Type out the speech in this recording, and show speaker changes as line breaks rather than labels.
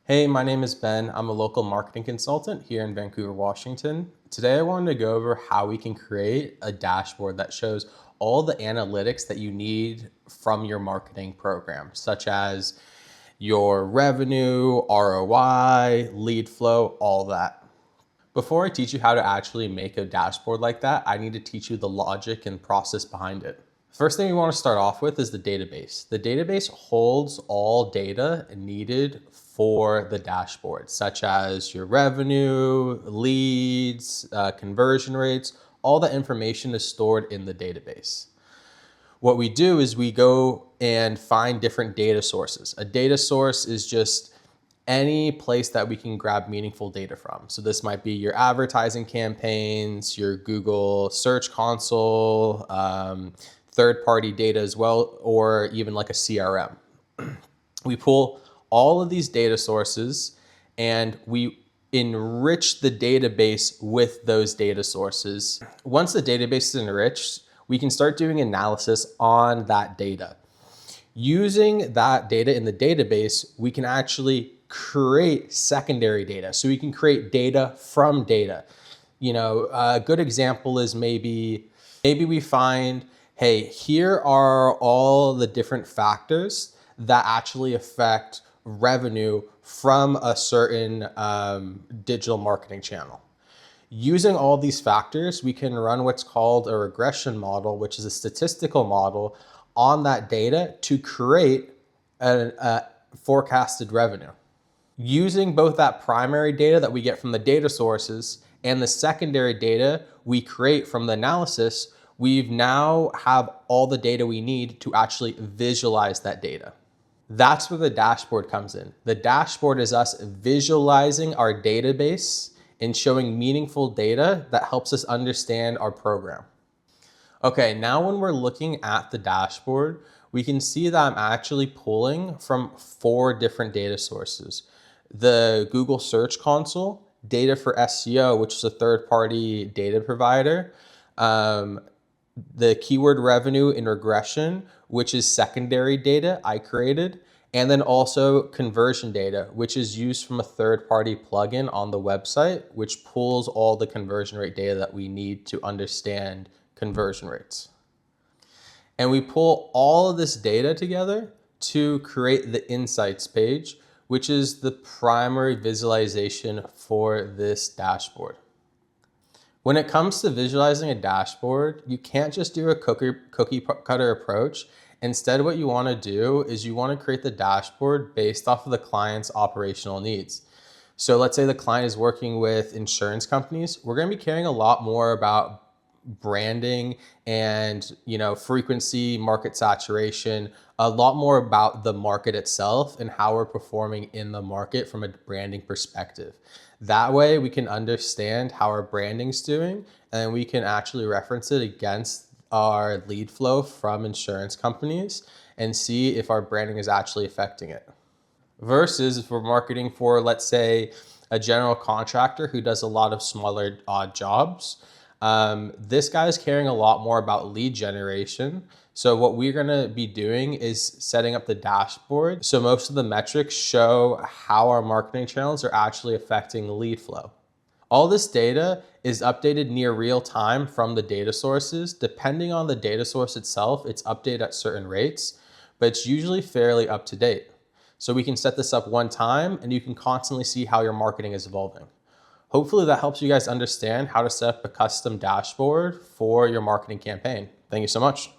Hey, my name is Ben. I'm a local marketing consultant here in Vancouver, Washington. Today, I wanted to go over how we can create a dashboard that shows all the analytics that you need from your marketing program, such as your revenue, ROI, lead flow, all that. Before I teach you how to actually make a dashboard like that, I need to teach you the logic and process behind it. First thing we want to start off with is the database. The database holds all data needed for the dashboard, such as your revenue, leads, conversion rates. All that information is stored in the database. What we do is we go and find different data sources. A data source is just any place that we can grab meaningful data from. So this might be your advertising campaigns, your Google Search Console, third-party data as well, or even like a CRM. We pull all of these data sources and we enrich the database with those data sources. Once the database is enriched, we can start doing analysis on that data. Using that data in the database, we can actually create secondary data. So we can create data from data. You know, a good example is maybe we find, hey, here are all the different factors that actually affect revenue from a certain digital marketing channel. Using all these factors, we can run what's called a regression model, which is a statistical model on that data to create a forecasted revenue. Using both that primary data that we get from the data sources and the secondary data we create from the analysis, we've now have all the data we need to actually visualize that data. That's where the dashboard comes in. The dashboard is us visualizing our database and showing meaningful data that helps us understand our program. Okay, now when we're looking at the dashboard, we can see that I'm actually pulling from 4 different data sources. The Google Search Console, data for SEO, which is a third-party data provider, the keyword revenue in regression, which is secondary data I created, and then also conversion data, which is used from a third-party plugin on the website, which pulls all the conversion rate data that we need to understand conversion rates. And we pull all of this data together to create the insights page, which is the primary visualization for this dashboard. When it comes to visualizing a dashboard, you can't just do a cookie cutter approach. Instead, what you want to do is you want to create the dashboard based off of the client's operational needs. So let's say the client is working with insurance companies. We're going to be caring a lot more about branding and, frequency, market saturation, a lot more about the market itself and how we're performing in the market from a branding perspective. That way we can understand how our branding's doing and we can actually reference it against our lead flow from insurance companies and see if our branding is actually affecting it. Versus if we're marketing for, let's say, a general contractor who does a lot of smaller odd jobs, this guy is caring a lot more about lead generation. So what we're gonna be doing is setting up the dashboard. So most of the metrics show how our marketing channels are actually affecting lead flow. All this data is updated near real time from the data sources. Depending on the data source itself, it's updated at certain rates, but it's usually fairly up to date. So we can set this up one time and you can constantly see how your marketing is evolving. Hopefully that helps you guys understand how to set up a custom dashboard for your marketing campaign. Thank you so much.